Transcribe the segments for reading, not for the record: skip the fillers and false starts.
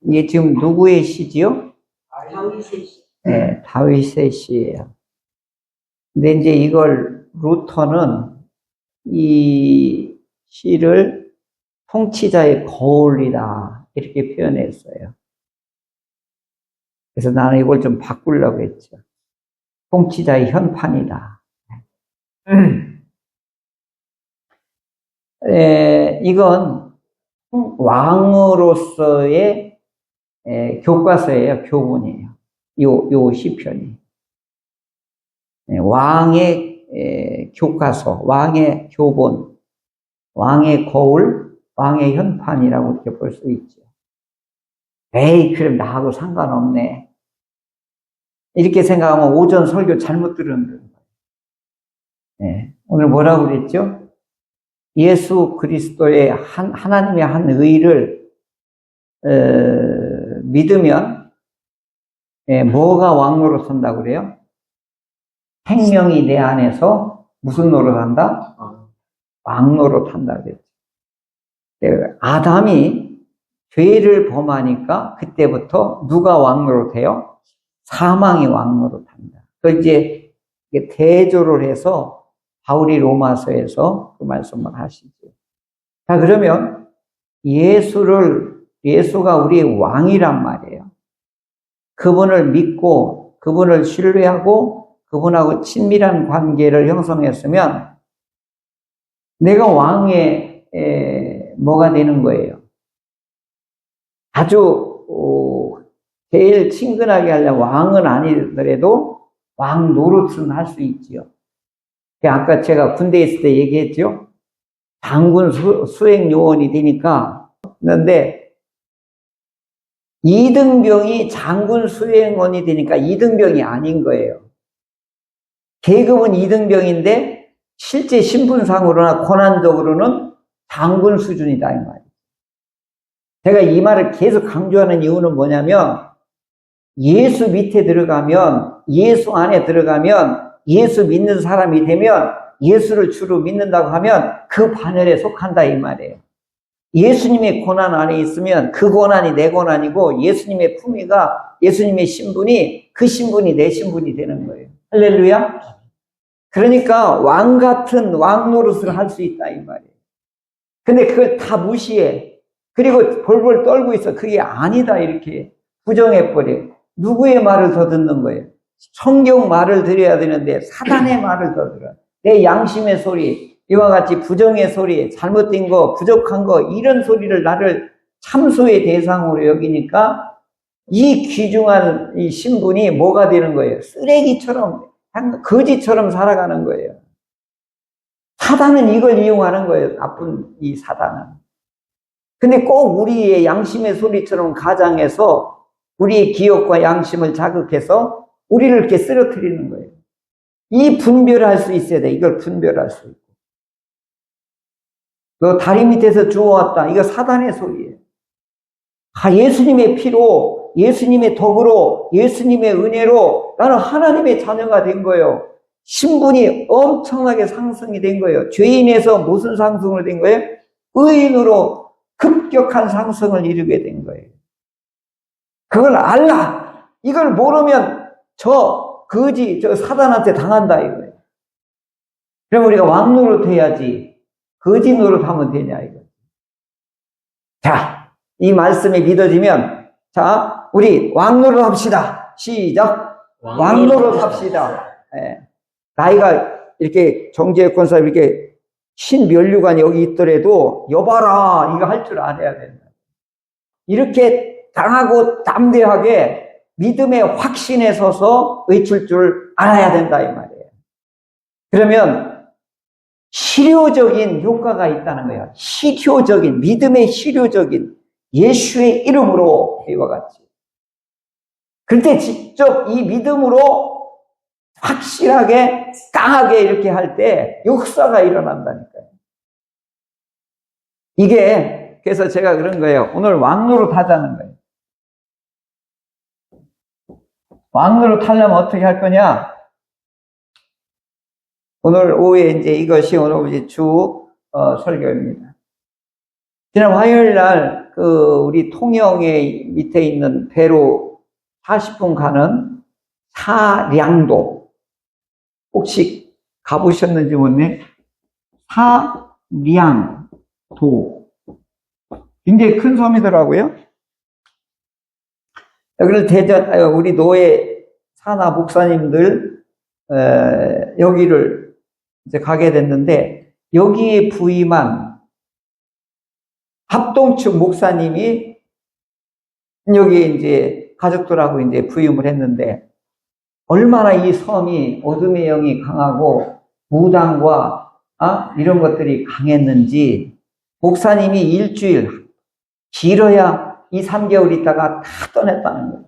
이게 지금 누구의 시지요? 다윗의 시. 네, 다윗의 시예요. 근데 이제 이걸 루터는 이 시를 통치자의 거울이다 이렇게 표현했어요. 그래서 나는 이걸 좀 바꾸려고 했죠. 통치자의 현판이다. 이건 왕으로서의 교과서예요. 교훈이에요. 요 시편이. 왕의 교과서, 왕의 교본, 왕의 거울, 왕의 현판이라고 이렇게 볼 수 있죠. 에이, 그럼 나하고 상관없네. 이렇게 생각하면 오전 설교 잘못 들은 거예요. 네. 오늘 뭐라고 그랬죠? 예수 그리스도의 하나님의 한 의를 믿으면 뭐가 왕노릇 한다고 그래요? 생명이 내 안에서 무슨 노릇한다? 왕노릇 한다 그랬죠. 아담이 죄를 범하니까 그때부터 누가 왕노릇해요? 사망이 왕노릇한다. 그 이제 대조를 해서 바울이 로마서에서 그 말씀을 하시죠. 자, 그러면 예수가 우리의 왕이란 말이에요. 그분을 믿고 그분을 신뢰하고 그분하고 친밀한 관계를 형성했으면 내가 왕의 뭐가 되는 거예요. 아주 제일 친근하게 하려면 왕은 아니더라도 왕 노릇은 할 수 있지요. 아까 제가 군대에 있을 때 얘기했죠. 장군 수행 요원이 되니까 그런데 이등병이 장군 수행원이 되니까 이등병이 아닌 거예요. 계급은 이등병인데 실제 신분상으로나 권한적으로는 장군 수준이다 이 말이에요. 제가 이 말을 계속 강조하는 이유는 뭐냐면 예수 밑에 들어가면 예수 안에 들어가면 예수 믿는 사람이 되면 예수를 주로 믿는다고 하면 그 반열에 속한다 이 말이에요. 예수님의 고난 안에 있으면 그 고난이 내 고난이고 예수님의 품위가 예수님의 신분이 그 신분이 내 신분이 되는 거예요. 할렐루야. 그러니까 왕 같은 왕 노릇을 할 수 있다 이 말이에요. 근데 그걸 다 무시해. 그리고 벌벌 떨고 있어. 그게 아니다 이렇게 부정해버려. 누구의 말을 더 듣는 거예요? 성경 말을 들어야 되는데 사단의 말을 더 들어. 내 양심의 소리, 이와 같이 부정의 소리, 잘못된 거, 부족한 거 이런 소리를 나를 참소의 대상으로 여기니까 이 귀중한 이 신분이 뭐가 되는 거예요? 쓰레기처럼 거지처럼 살아가는 거예요. 사단은 이걸 이용하는 거예요. 나쁜 이 사단은. 근데 꼭 우리의 양심의 소리처럼 가장해서 우리의 기억과 양심을 자극해서 우리를 이렇게 쓰러뜨리는 거예요. 이 분별할 수 있어야 돼. 이걸 분별할 수 있고. 너 다리 밑에서 주워왔다. 이거 사단의 소리예요. 예수님의 피로, 예수님의 덕으로, 예수님의 은혜로 나는 하나님의 자녀가 된 거예요. 신분이 엄청나게 상승이 된 거예요. 죄인에서 무슨 상승을 된 거예요? 의인으로 급격한 상승을 이루게 된 거예요. 그걸 알라. 이걸 모르면 저 사단한테 당한다 이거예요. 그럼 우리가 왕 노릇 해야지. 거지 노릇 하면 되냐 이거. 자, 이 말씀이 믿어지면 자, 우리 왕 노릇 합시다. 시작. 왕 노릇 합시다. 예. 나이가 이렇게 정재혁 권사님 이렇게 신면류관이 여기 있더라도 여봐라 이거 할 줄 알아야 된다. 이렇게 강하고 담대하게 믿음의 확신에 서서 외칠 줄 알아야 된다 이 말이에요. 그러면 실효적인 효과가 있다는 거예요. 실효적인 믿음의 실효적인 예수의 이름으로 이와 같이. 그때 직접 이 믿음으로 확실하게 강하게 이렇게 할 때 역사가 일어난다니까요. 이게 그래서 제가 그런 거예요. 오늘 왕노릇 하자는 거예요. 왕노릇 하려면 어떻게 할 거냐? 오늘 오후에 이제 이것이 오늘 이제 주 설교입니다. 지난 화요일 날 우리 통영에 밑에 있는 배로 40분 가는 사량도, 혹시 가보셨는지 모르네. 사량도. 굉장히 큰 섬이더라고요. 여기를 우리 노예 사나 목사님들, 여기를 이제 가게 됐는데, 여기에 부임한 합동측 목사님이 여기에 이제 가족들하고 이제 부임을 했는데, 얼마나 이 섬이 어둠의 영이 강하고 무당과 이런 것들이 강했는지, 목사님이 일주일, 길어야 2, 3개월 있다가 다 떠났다는 거예요.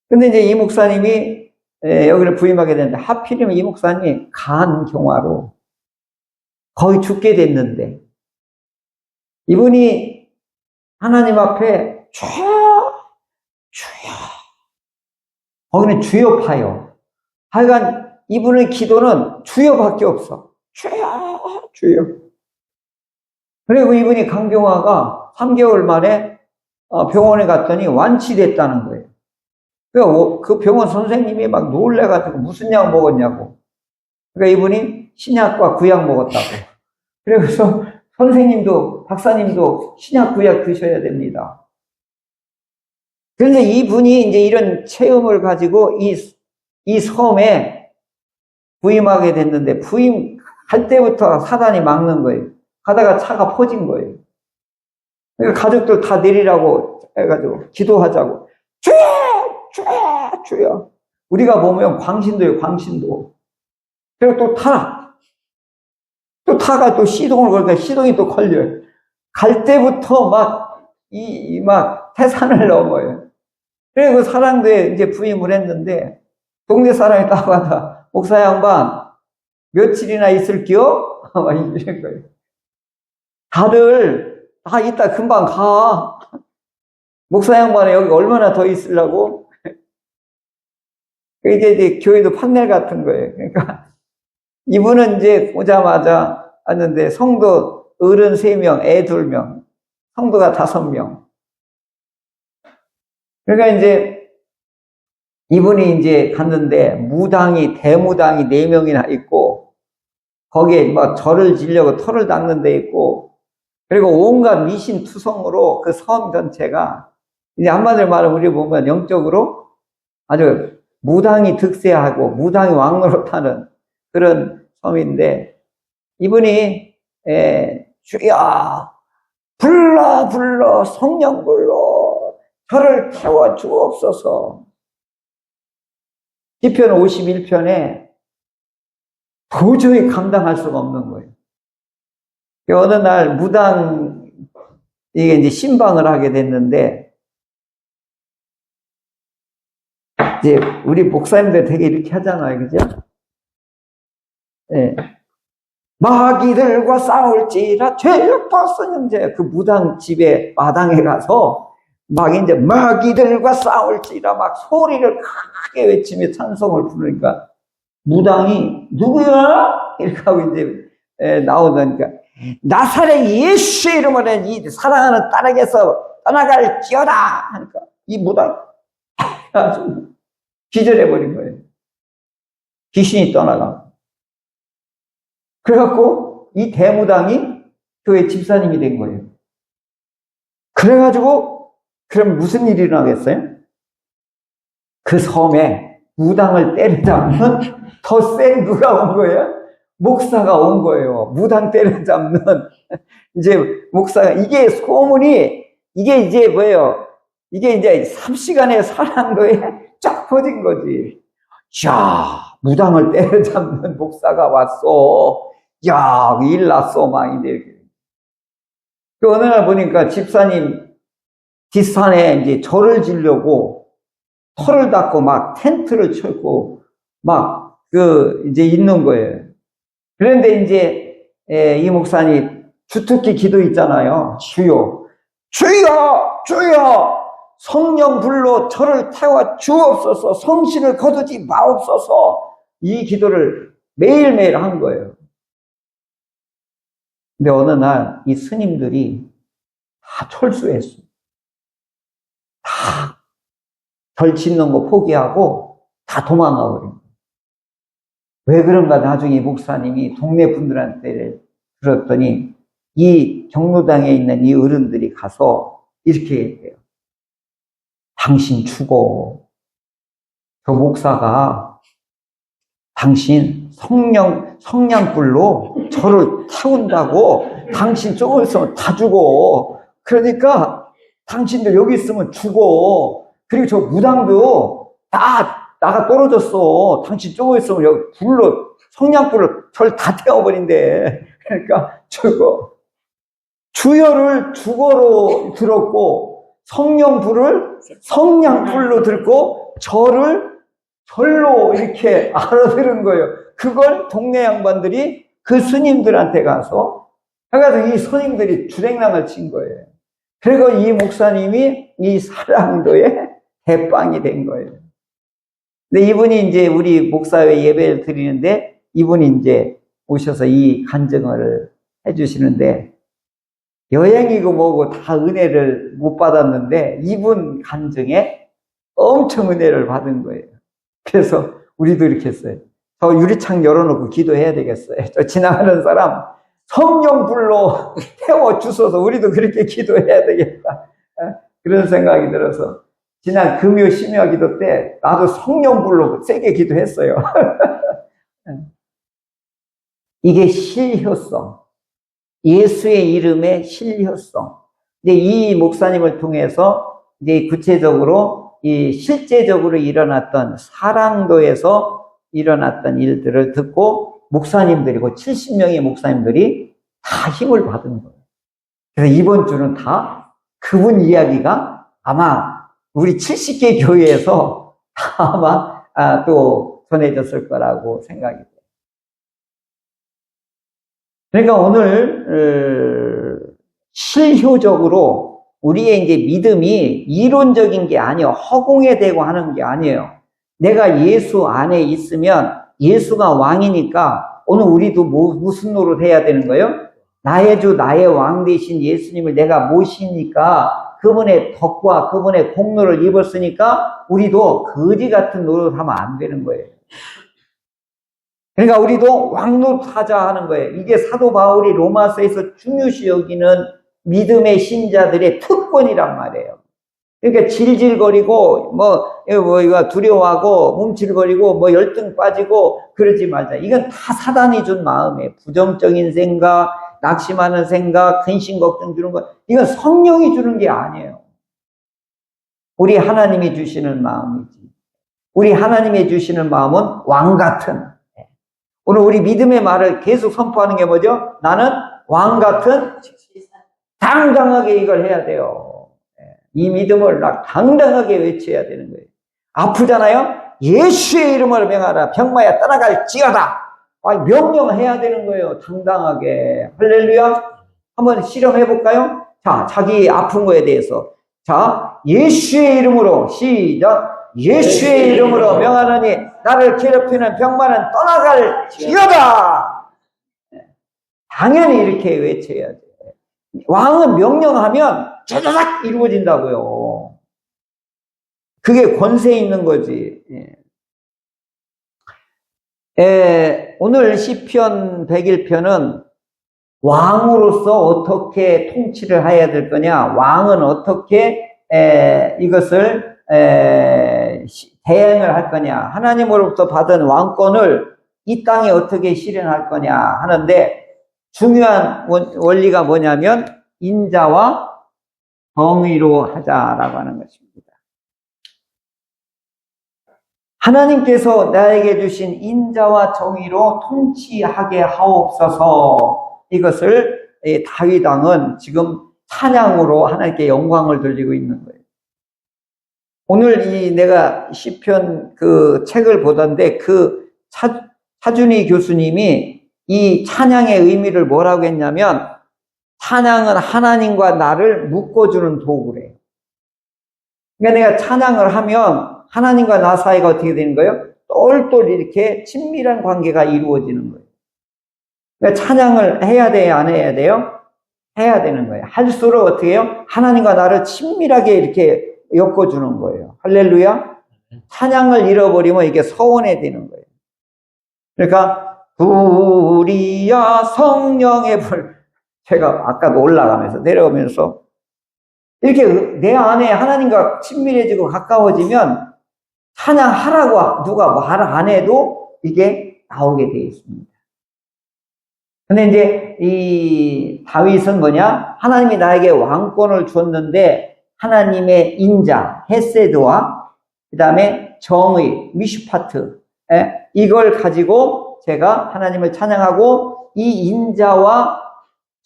근데 이제 이 목사님이 여기를 부임하게 됐는데, 하필이면 이 목사님이 간경화로 거의 죽게 됐는데, 이분이 하나님 앞에 주여, 주여, 거기는 주여파요. 하여간 이분의 기도는 주여밖에 없어. 주여, 주여. 그리고 이분이 간경화가 3개월 만에 병원에 갔더니 완치됐다는 거예요. 그 병원 선생님이 막 놀래가지고 무슨 약 먹었냐고. 그러니까 이분이 신약과 구약 먹었다고. 그래서 선생님도, 박사님도 신약, 구약 드셔야 됩니다. 그런데 이분이 이제 이런 체험을 가지고 이 섬에 부임하게 됐는데, 부임할 때부터 사단이 막는 거예요. 가다가 차가 퍼진 거예요. 그러니까 가족들 다 내리라고 해가지고 기도하자고. 주여! 주여! 주여! 우리가 보면 광신도예요, 광신도. 그리고 또 타가 또 시동을 걸니까 시동이 또 걸려요. 갈 때부터 막 태산을 넘어요. 그리고 사랑도에 이제 부임을 했는데, 동네 사람이 따라가다, 목사 양반, 며칠이나 있을게요? 막 이런 거예요. 다들, 이따 금방 가. 목사 양반은 여기 얼마나 더 있으려고? 이제 교회도 판넬 같은 거예요. 그러니까, 이분은 이제 오자마자 왔는데, 성도 어른 3명, 애 2명, 성도가 5명. 그러니까 이제, 이분이 이제 갔는데, 대무당이 4명이나 있고, 거기에 막 절을 지려고 털을 닦는 데 있고, 그리고 온갖 미신투성으로 그 섬 전체가, 이제 한마디로 말하면 우리 보면 영적으로 아주 무당이 득세하고 무당이 왕노릇하는 그런 섬인데, 이분이 주여 불러 성령 불러 저를 태워 주옵소서. 시편 51편에 도저히 감당할 수가 없는 거예요. 어느 날 이게 이제 신방을 하게 됐는데, 이제 우리 목사님들 되게 이렇게 하잖아요, 그죠? 예. 마귀들과 싸울지라 죄력 벗은 형제. 그 무당 집에 마당에 가서 막 이제 마귀들과 싸울지라 막 소리를 크게 외치며 찬송을 부르니까, 무당이 누구야? 이렇게 하고 이제 나오다니까, 나사렛 예수 이름으로 이 사랑하는 딸에게서 떠나갈지어다 하니까, 이 무당 아주 기절해버린 거예요. 귀신이 떠나가. 그래갖고 이 대무당이 교회 집사님이 된 거예요. 그래가지고 그럼 무슨 일이 일어나겠어요? 그 섬에 무당을 때려잡는 더 센 누가 온 거예요? 목사가 온 거예요. 무당 때려잡는 이제 목사가, 이게 소문이, 이게 이제 뭐예요? 이게 이제 3시간의 사랑도에 쫙 퍼진 거지. 야, 무당을 때려잡는 목사가 왔어. 야, 일 났어, 막 이렇게. 그 어느 날 보니까 집사님 뒷산에 이제 절을 지려고 털을 닦고 막 텐트를 쳐고 막 이제 있는 거예요. 그런데 이제 이 목사님 주특기 기도 있잖아요. 주여, 주여, 주여, 성령 불로 저를 태워 주옵소서, 성신을 거두지 마옵소서. 이 기도를 매일매일 한 거예요. 근데 어느 날 이 스님들이 다 철수했어. 다 절 짓는 거 포기하고 다 도망가 버린 거예요. 왜 그런가 나중에 목사님이 동네 분들한테 들었더니 이 경로당에 있는 이 어른들이 가서 이렇게 얘기해요. 당신 죽어. 저 목사가 당신 성냥불로 저를 태운다고 당신 쪽을 있으면 다 죽어. 그러니까 당신들 여기 있으면 죽어. 그리고 저 무당도 다 나가 떨어졌어. 당신 쪽에 있으면 여기 성냥불로 저를 다 태워버린대. 그러니까 죽어. 주여를 죽어로 들었고 성냥불로 들고 저를 절로 이렇게 알아들은 거예요. 그걸 동네 양반들이 그 스님들한테 가서 이 스님들이 주랭랑을 친 거예요. 그리고 이 목사님이 이 사랑도에 대빵이 된 거예요. 근데 이분이 이제 우리 목사회 예배를 드리는데 이분이 이제 오셔서 이 간증을 해주시는데 여행이고 뭐고 다 은혜를 못 받았는데 이분 간증에 엄청 은혜를 받은 거예요. 그래서 우리도 이렇게 했어요. 저 유리창 열어놓고 기도해야 되겠어요. 저 지나가는 사람 성령불로 태워주셔서 우리도 그렇게 기도해야 되겠다. 그런 생각이 들어서 지난 금요 심야 기도 때 나도 성령불로 세게 기도했어요. 이게 실효성. 예수의 이름의 실효성. 근데 이 목사님을 통해서 이제 구체적으로 실제적으로 일어났던 사랑도에서 일어났던 일들을 듣고 목사님들이고 70명의 목사님들이 다 힘을 받은 거예요. 그래서 이번 주는 다 그분 이야기가 아마 우리 70개 교회에서 아마 또 전해졌을 거라고 생각이 돼요. 그러니까 오늘 실효적으로 우리의 이제 믿음이 이론적인 게 아니에요. 허공에 대고 하는 게 아니에요. 내가 예수 안에 있으면 예수가 왕이니까 오늘 우리도 무슨 노릇 해야 되는 거예요? 나의 주 나의 왕 되신 예수님을 내가 모시니까 그분의 덕과 그분의 공로를 입었으니까 우리도 거지 같은 노릇하면 안 되는 거예요. 그러니까 우리도 왕노릇하자 하는 거예요. 이게 사도 바울이 로마서에서 중요시 여기는 믿음의 신자들의 특권이란 말이에요. 그러니까 질질거리고 이거 두려워하고 뭉칠거리고 열등 빠지고 그러지 말자. 이건 다 사단이 준 마음이에요. 부정적인 생각, 낙심하는 생각, 근심 걱정 주는 거, 이건 성령이 주는 게 아니에요. 우리 하나님이 주시는 마음이지. 우리 하나님이 주시는 마음은 왕 같은. 오늘 우리 믿음의 말을 계속 선포하는 게 뭐죠? 나는 왕 같은 당당하게 이걸 해야 돼요. 이 믿음을 당당하게 외쳐야 되는 거예요. 아프잖아요? 예수의 이름으로 명하라. 병마야 떠나갈지어다. 명령해야 되는 거예요. 당당하게. 할렐루야. 한번 실험해 볼까요? 자, 자기 아픈 거에 대해서. 자, 예수의 이름으로 시작. 예수의 이름으로 명하노니 나를 괴롭히는 병마는 떠나갈지어다. 당연히 이렇게 외쳐야 돼. 왕은 명령하면 짜자작 이루어진다고요. 그게 권세 있는 거지. 오늘 시편 101편은 왕으로서 어떻게 통치를 해야 될 거냐, 왕은 어떻게 이것을 대행을 할 거냐, 하나님으로부터 받은 왕권을 이 땅에 어떻게 실현할 거냐 하는데, 중요한 원리가 뭐냐면 인자와 정의로 하자라고 하는 것입니다. 하나님께서 나에게 주신 인자와 정의로 통치하게 하옵소서. 이것을 다윗 왕은 지금 찬양으로 하나님께 영광을 돌리고 있는 거예요. 오늘 내가 시편 그 책을 보던데 그 차준희 교수님이 이 찬양의 의미를 뭐라고 했냐면, 찬양은 하나님과 나를 묶어주는 도구래요. 그러니까 내가 찬양을 하면 하나님과 나 사이가 어떻게 되는 거예요? 똘똘 이렇게 친밀한 관계가 이루어지는 거예요. 그러니까 찬양을 해야 돼요, 안 해야 돼요? 해야 되는 거예요. 할수록 어떻게 해요? 하나님과 나를 친밀하게 이렇게 엮어주는 거예요. 할렐루야. 찬양을 잃어버리면 이게 서운해지는 거예요. 그러니까 불이야 성령의 불. 제가 아까도 올라가면서 내려오면서 이렇게 내 안에 하나님과 친밀해지고 가까워지면 찬양하라고 누가 말 안 해도 이게 나오게 되어 있습니다. 근데 이제 이 다윗은 뭐냐? 하나님이 나에게 왕권을 줬는데 하나님의 인자, 헤세드와 그 다음에 정의, 미슈파트, 이걸 가지고 제가 하나님을 찬양하고 이 인자와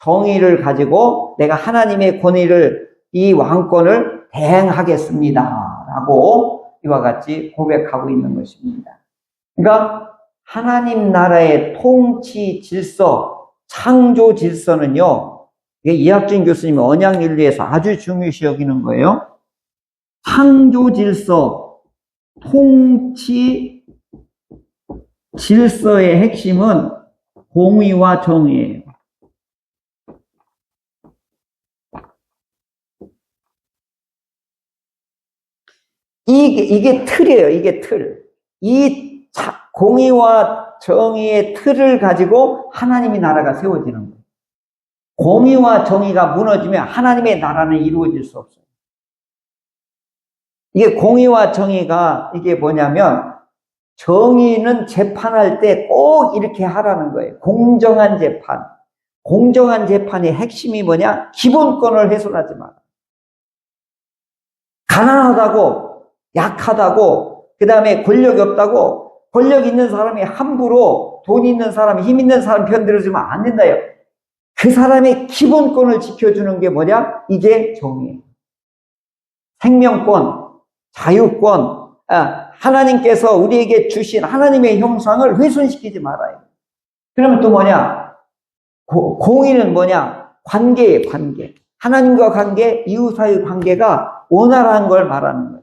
정의를 가지고 내가 하나님의 권위를, 이 왕권을 대행하겠습니다 라고 이와 같이 고백하고 있는 것입니다. 그러니까 하나님 나라의 통치 질서, 창조 질서는요, 이게 이학준 교수님이 언약윤리에서 아주 중요시 여기는 거예요. 창조 질서, 통치 질서의 핵심은 공의와 정의예요. 이게 틀이에요. 이게 틀. 이 공의와 정의의 틀을 가지고 하나님의 나라가 세워지는 거예요. 공의와 정의가 무너지면 하나님의 나라는 이루어질 수 없어요. 이게 공의와 정의가 이게 뭐냐면 정의는 재판할 때 꼭 이렇게 하라는 거예요. 공정한 재판. 공정한 재판의 핵심이 뭐냐? 기본권을 훼손하지 마라. 가난하다고, 약하다고, 그 다음에 권력이 없다고, 권력 있는 사람이 함부로 돈 있는 사람, 힘 있는 사람 편들어주면 안 된다요. 그 사람의 기본권을 지켜주는 게 뭐냐? 이게 정의예요. 생명권, 자유권, 하나님께서 우리에게 주신 하나님의 형상을 훼손시키지 말아요. 그러면 또 뭐냐? 공의는 뭐냐? 관계예요, 관계. 하나님과 관계, 이웃사의 관계가 원활한 걸 말하는 거예요.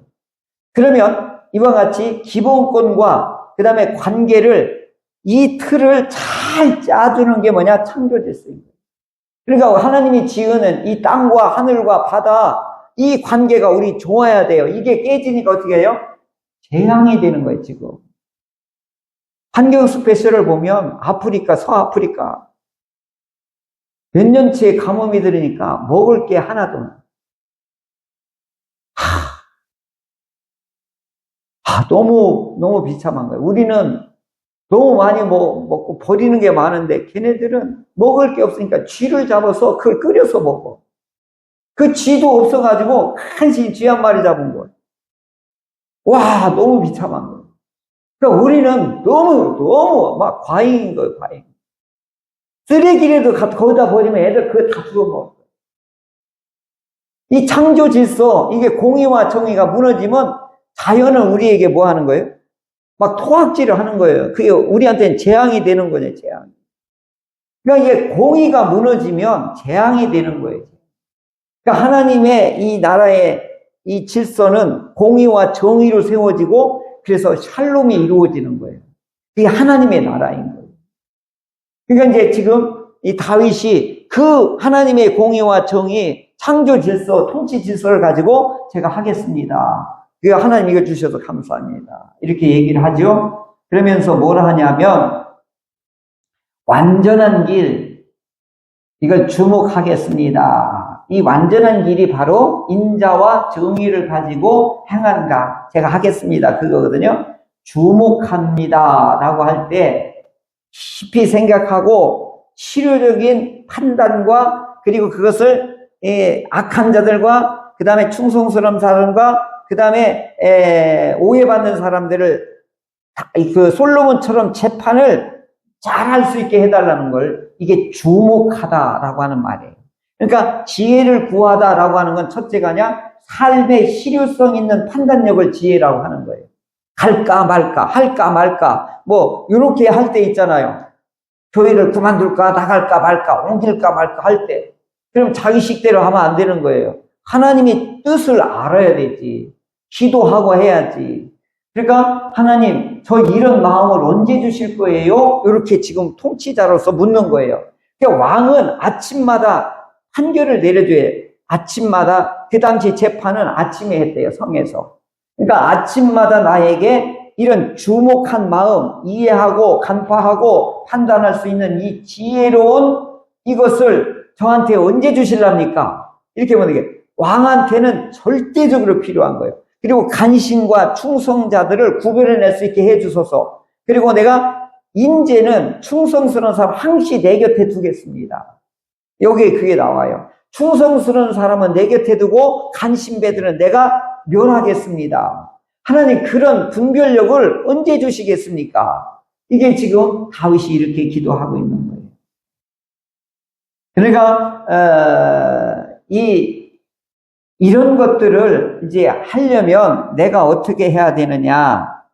그러면 이와 같이 기본권과 그 다음에 관계를, 이 틀을 잘 짜주는 게 뭐냐? 창조 질서입니다. 그러니까 하나님이 지으는 이 땅과 하늘과 바다, 이 관계가 우리 좋아야 돼요. 이게 깨지니까 어떻게 해요? 재앙이 되는 거예요, 지금. 환경 스페셜을 보면 아프리카, 서아프리카 몇 년치의 가뭄이 들으니까 먹을 게 하나도 없어요. 너무 비참한 거예요. 우리는 너무 많이 먹고 버리는 게 많은데 걔네들은 먹을 게 없으니까 쥐를 잡아서 그걸 끓여서 먹어. 그 쥐도 없어가지고 간신히 쥐 한 마리 잡은 거예요. 와, 너무 비참한 거예요. 그러니까 우리는 너무 막 과잉인 거예요, 과잉. 쓰레기라도 거기다 버리면 애들 그거 다 주워 먹어요. 이 창조 질서, 이게 공의와 정의가 무너지면 자연은 우리에게 뭐 하는 거예요? 막 토악질을 하는 거예요. 그게 우리한테는 재앙이 되는 거죠, 재앙. 그러니까 이게 공의가 무너지면 재앙이 되는 거예요. 그러니까 하나님의 이 나라의 이 질서는 공의와 정의로 세워지고 그래서 샬롬이 이루어지는 거예요. 이게 하나님의 나라인 거예요. 그러니까 이제 지금 이 다윗이 그 하나님의 공의와 정의, 창조 질서, 통치 질서를 가지고 제가 하겠습니다. 그 하나님 이거 주셔서 감사합니다. 이렇게 얘기를 하죠. 그러면서 뭐라 하냐면 완전한 길, 이걸 주목하겠습니다. 이 완전한 길이 바로 인자와 정의를 가지고 행한가, 제가 하겠습니다. 그거거든요. 주목합니다 라고 할 때 깊이 생각하고 실효적인 판단과 그리고 그것을 악한 자들과 그 다음에 충성스러운 사람과 그 다음에 오해받는 사람들을 그 솔로몬처럼 재판을 잘할 수 있게 해달라는 걸, 이게 주목하다라고 하는 말이에요. 그러니까 지혜를 구하다라고 하는 건 첫째가냐, 삶의 실효성 있는 판단력을 지혜라고 하는 거예요. 갈까 말까, 할까 말까, 뭐 이렇게 할 때 있잖아요. 교회를 그만둘까, 나갈까 말까, 옮길까 말까 할 때, 그럼 자기 식대로 하면 안 되는 거예요. 하나님의 뜻을 알아야 되지. 기도하고 해야지. 그러니까 하나님, 저 이런 마음을 언제 주실 거예요? 이렇게 지금 통치자로서 묻는 거예요. 그러니까 왕은 아침마다 판결을 내려줘야 아침마다 그 당시 재판은 아침에 했대요. 성에서. 그러니까 아침마다 나에게 이런 주목한 마음, 이해하고 간파하고 판단할 수 있는 이 지혜로운 이것을 저한테 언제 주실랍니까? 이렇게 보는 게 왕한테는 절대적으로 필요한 거예요. 그리고 간신과 충성자들을 구별해낼 수 있게 해주소서. 그리고 내가 인제는 충성스러운 사람 항시 내 곁에 두겠습니다. 여기에 그게 나와요. 충성스러운 사람은 내 곁에 두고 간신배들은 내가 멸하겠습니다. 하나님 그런 분별력을 언제 주시겠습니까? 이게 지금 다윗이 이렇게 기도하고 있는 거예요. 그러니까 이런 것들을 이제 하려면 내가 어떻게 해야 되느냐?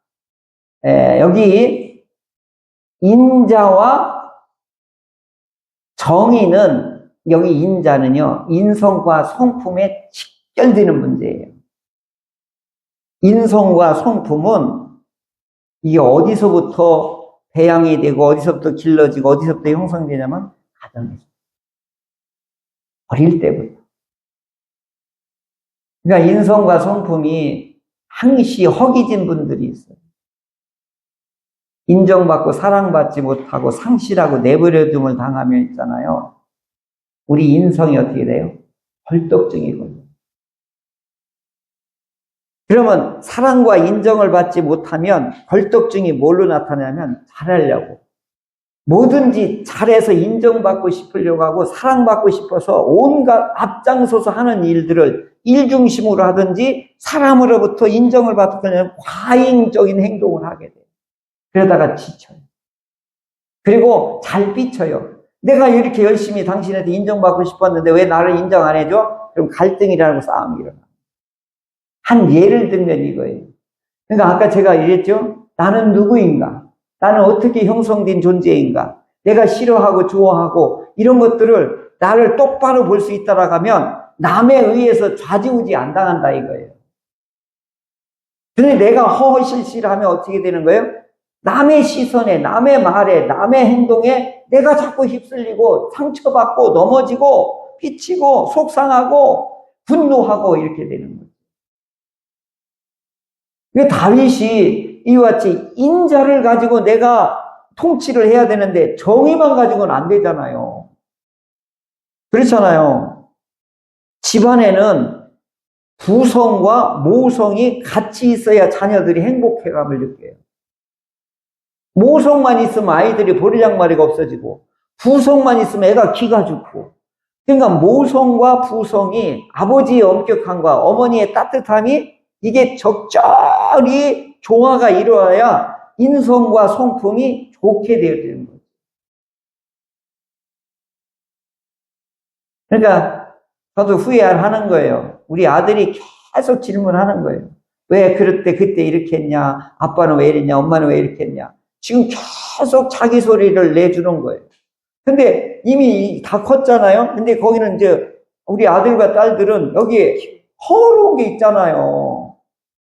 여기 인자와 정의는, 여기 인자는요, 인성과 성품에 직결되는 문제예요. 인성과 성품은 이게 어디서부터 배양이 되고 어디서부터 길러지고 어디서부터 형성되냐면 가정에서. 어릴 때부터. 그러니까 인성과 성품이 항시 허기진 분들이 있어요. 인정받고 사랑받지 못하고 상실하고 내버려둠을 당하면 있잖아요. 우리 인성이 어떻게 돼요? 벌떡증이 걸려요. 그러면 사랑과 인정을 받지 못하면 벌떡증이 뭘로 나타나냐면 잘하려고. 뭐든지 잘해서 인정받고 싶으려고 하고 사랑받고 싶어서 온갖 앞장서서 하는 일들을 일중심으로 하든지 사람으로부터 인정을 받으려면 과잉적인 행동을 하게 돼요. 그러다가 지쳐요. 그리고 잘 삐쳐요. 내가 이렇게 열심히 당신한테 인정받고 싶었는데 왜 나를 인정 안 해줘? 그럼 갈등이라고 싸움이 일어나. 한 예를 들면 이거예요. 그러니까 아까 제가 이랬죠? 나는 누구인가? 나는 어떻게 형성된 존재인가? 내가 싫어하고 좋아하고 이런 것들을 나를 똑바로 볼 수 있다라고 하면 남에 의해서 좌지우지 안 당한다 이거예요. 근데 내가 허허실실하면 어떻게 되는 거예요? 남의 시선에, 남의 말에, 남의 행동에 내가 자꾸 휩쓸리고 상처받고 넘어지고 삐치고 속상하고 분노하고 이렇게 되는 거예요. 다윗이 이와 같이 인자를 가지고 내가 통치를 해야 되는데 정의만 가지고는 안 되잖아요. 그렇잖아요. 집안에는 부성과 모성이 같이 있어야 자녀들이 행복해감을 느껴요. 모성만 있으면 아이들이 버리장머리가 없어지고 부성만 있으면 애가 기가 죽고. 그러니까 모성과 부성이 아버지의 엄격함과 어머니의 따뜻함이 이게 적절히 조화가 이루어야 인성과 성품이 좋게 되어지는 거죠. 그러니까 저도 후회하는 거예요. 우리 아들이 계속 질문하는 거예요. 왜 그럴 때 그때 이렇게 했냐? 아빠는 왜 이랬냐? 엄마는 왜 이렇게 했냐? 지금 계속 자기 소리를 내주는 거예요. 근데 이미 다 컸잖아요. 근데 거기는 이제 우리 아들과 딸들은 여기에 허로운 게 있잖아요.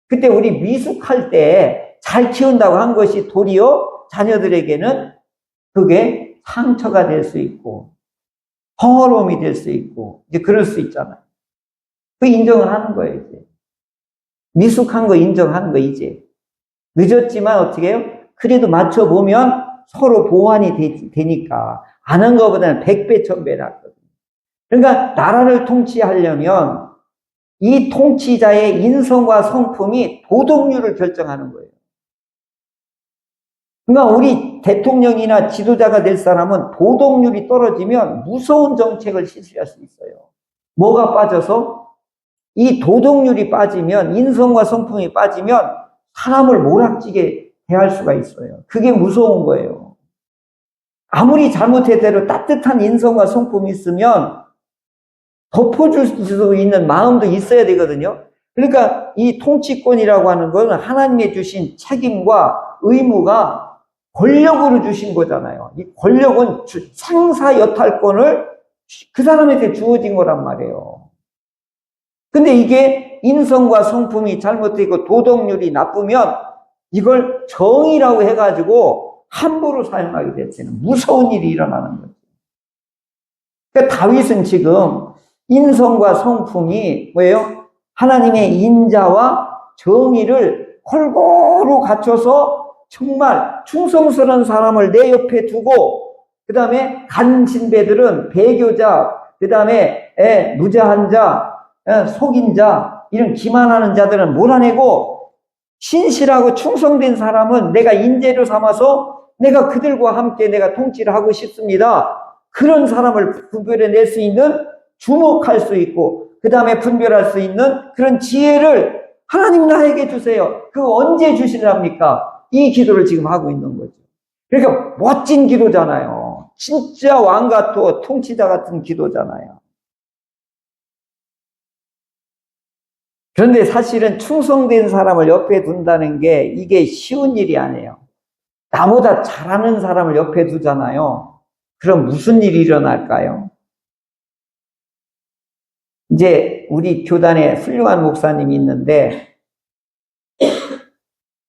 그때 우리 미숙할 때 잘 키운다고 한 것이 도리어 자녀들에게는 그게 상처가 될 수 있고 허로움이 될 수 있고 이제 그럴 수 있잖아요. 그 인정을 하는 거예요. 이제 미숙한 거 인정하는 거. 이제 늦었지만 어떻게 해요? 그래도 맞춰보면 서로 보완이 되니까 안 한 것보다는 100배 1000배 낫거든요. 그러니까 나라를 통치하려면 이 통치자의 인성과 성품이 도덕률을 결정하는 거예요. 그러니까 우리 대통령이나 지도자가 될 사람은 도덕률이 떨어지면 무서운 정책을 실시할 수 있어요. 뭐가 빠져서? 이 도덕률이 빠지면, 인성과 성품이 빠지면 사람을 몰아치게 대할 수가 있어요. 그게 무서운 거예요. 아무리 잘못해도 따뜻한 인성과 성품이 있으면 덮어줄 수 있는 마음도 있어야 되거든요. 그러니까 이 통치권이라고 하는 건 하나님의 주신 책임과 의무가 권력으로 주신 거잖아요. 이 권력은 상사 여탈권을 그 사람한테 주어진 거란 말이에요. 근데 이게 인성과 성품이 잘못되고 도덕률이 나쁘면 이걸 정의라고 해가지고 함부로 사용하게 될 때는 무서운 일이 일어나는 거죠. 그러니까 다윗은 지금 인성과 성품이 뭐예요? 하나님의 인자와 정의를 골고루 갖춰서 정말 충성스러운 사람을 내 옆에 두고, 그 다음에 간신배들은 배교자, 그 다음에 무자한 자, 속인 자, 이런 기만하는 자들은 몰아내고, 신실하고 충성된 사람은 내가 인재로 삼아서 내가 그들과 함께 내가 통치를 하고 싶습니다. 그런 사람을 분별해낼 수 있는, 주목할 수 있고, 그 다음에 분별할 수 있는 그런 지혜를 하나님 나에게 주세요. 그거 언제 주실랍니까? 이 기도를 지금 하고 있는 거죠. 그러니까 멋진 기도잖아요. 진짜 왕같고 통치자 같은 기도잖아요. 그런데 사실은 충성된 사람을 옆에 둔다는 게 이게 쉬운 일이 아니에요. 나보다 잘하는 사람을 옆에 두잖아요. 그럼 무슨 일이 일어날까요? 이제 우리 교단에 훌륭한 목사님이 있는데,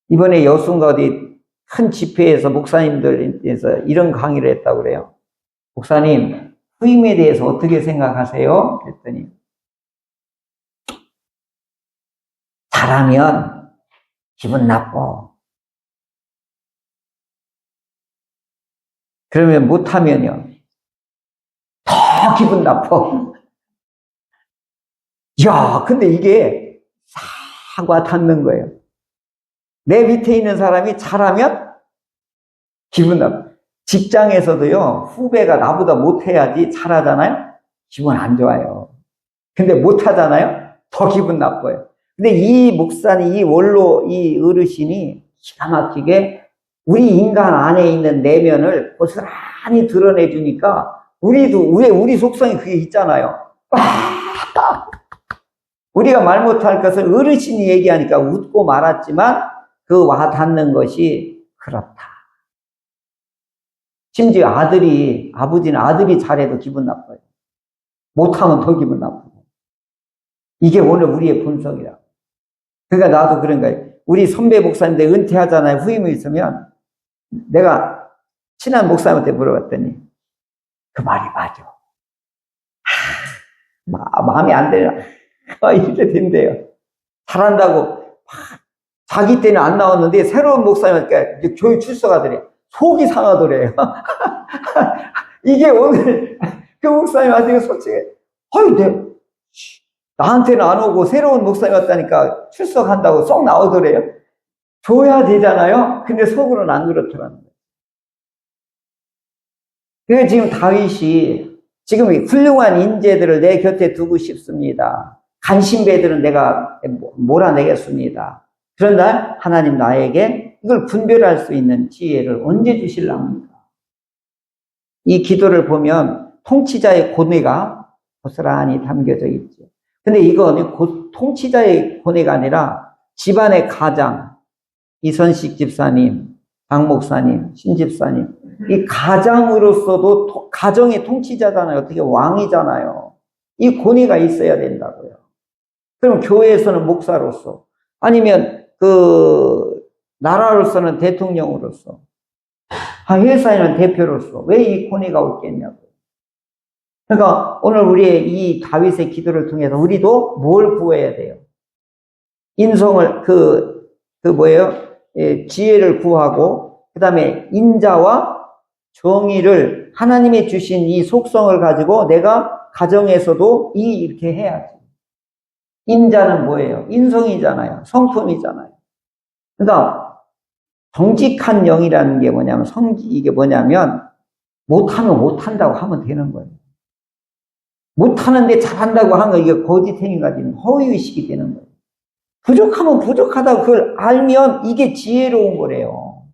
이번에 여순가 어디 큰 집회에서 목사님들에서 이런 강의를 했다고 그래요. 목사님, 후임에 대해서 어떻게 생각하세요? 그랬더니, 잘하면 기분 나빠. 그러면 못하면요, 더 기분 나빠. 야, 근데 이게 사과 닿는 거예요. 내 밑에 있는 사람이 잘하면 기분 나빠. 직장에서도요, 후배가 나보다 못해야지 잘하잖아요? 기분 안 좋아요. 근데 못하잖아요? 더 기분 나빠요. 근데 이 목사님, 이 원로, 이 어르신이 기가 막히게 우리 인간 안에 있는 내면을 고스란히 드러내주니까, 우리 속성이 그게 있잖아요. 우리가 말 못할 것을 어르신이 얘기하니까 웃고 말았지만 그 와닿는 것이 그렇다. 심지어 아버지는 아들이 잘해도 기분 나빠요. 못하면 더 기분 나쁘고. 이게 오늘 우리의 본성이라. 그러니까 나도 그런 거예요. 우리 선배 목사님들 은퇴하잖아요. 후임이 있으면 내가 친한 목사님한테 물어봤더니 그 말이 맞아. 마음에 안 들어. 이렇게 된대요. 잘한다고 자기 때는 안 나왔는데 새로운 목사님한테 교회 출석하더래. 속이 상하더래요. 이게 오늘 그 목사님한테 솔직히 나한테는 안 오고 새로운 목사님 왔다니까 출석한다고 쏙 나오더래요. 줘야 되잖아요. 근데 속으로는 안 그렇더라는 거예요. 그래서 지금 다윗이 지금 훌륭한 인재들을 내 곁에 두고 싶습니다. 간신배들은 내가 몰아내겠습니다. 그런데 하나님 나에게 이걸 분별할 수 있는 지혜를 언제 주실랍니까? 이 기도를 보면 통치자의 고뇌가 고스란히 담겨져 있죠. 근데 이건 통치자의 고뇌가 아니라 집안의 가장, 이선식 집사님, 박 목사님, 신 집사님, 이 가장으로서도 가정의 통치자잖아요. 어떻게 왕이잖아요. 이 고뇌가 있어야 된다고요. 그럼 교회에서는 목사로서, 아니면 나라로서는 대통령으로서, 회사에는 대표로서 왜 이 고뇌가 없겠냐고요. 그러니까 오늘 우리의 이 다윗의 기도를 통해서 우리도 뭘 구해야 돼요? 인성을 지혜를 구하고, 그 다음에 인자와 정의를 하나님이 주신 이 속성을 가지고 내가 가정에서도 이렇게 해야지. 인자는 뭐예요? 인성이잖아요. 성품이잖아요. 그러니까 정직한 영이라는 게 뭐냐면, 이게 뭐냐면 못하면 못한다고 하면 되는 거예요. 못하는데 잘한다고 하는 거, 이게 거짓행위 가지는 허위의식이 되는 거예요. 부족하면 부족하다고 그걸 알면 이게 지혜로운 거래요.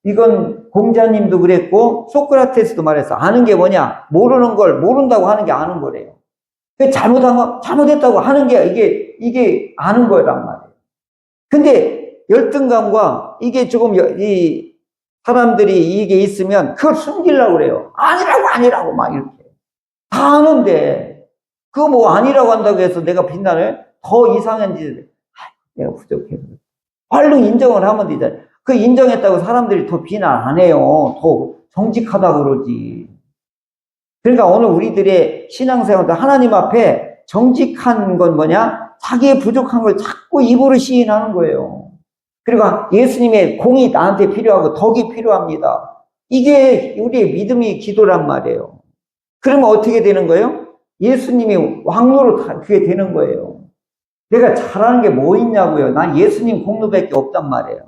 이건 공자님도 그랬고 소크라테스도 말했어. 아는 게 뭐냐? 모르는 걸 모른다고 하는 게 아는 거래요. 잘못했다고 하는 게 이게 아는 거란 말이에요. 근데 열등감과 이게 조금 이 사람들이 이게 있으면 그걸 숨기려고 그래요. 아니라고 막 이렇게. 다 아는데 그거 뭐 아니라고 한다고 해서 내가 비난을 더 이상한 짓을 내가 부족해. 얼른 인정을 하면 되잖아요. 그 인정했다고 사람들이 더 비난 안 해요. 더 정직하다고 그러지. 그러니까 오늘 우리들의 신앙생활도 하나님 앞에 정직한 건 뭐냐? 자기의 부족한 걸 자꾸 입으로 시인하는 거예요. 그리고 예수님의 공이 나한테 필요하고 덕이 필요합니다. 이게 우리의 믿음의 기도란 말이에요. 그러면 어떻게 되는 거예요? 예수님이 왕노릇 그게 되는 거예요. 내가 잘하는 게 뭐 있냐고요. 난 예수님 공로밖에 없단 말이에요.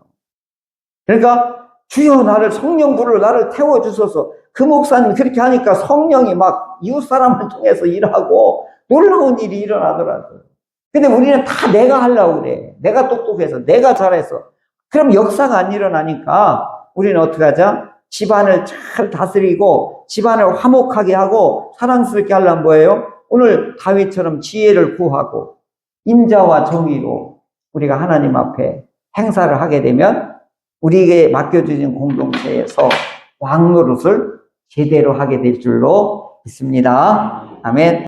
그러니까 주여 나를 성령불을 나를 태워주소서. 그 목사님 그렇게 하니까 성령이 막 이웃 사람을 통해서 일하고 놀라운 일이 일어나더라고요. 근데 우리는 다 내가 하려고 그래. 내가 똑똑해서 내가 잘해서. 그럼 역사가 안 일어나니까 우리는 어떻게 하자? 집안을 잘 다스리고 집안을 화목하게 하고 사랑스럽게 하려면 뭐예요? 오늘 다윗처럼 지혜를 구하고 인자와 정의로 우리가 하나님 앞에 행사를 하게 되면 우리에게 맡겨주신 공동체에서 왕노릇을 제대로 하게 될 줄로 믿습니다. 아멘.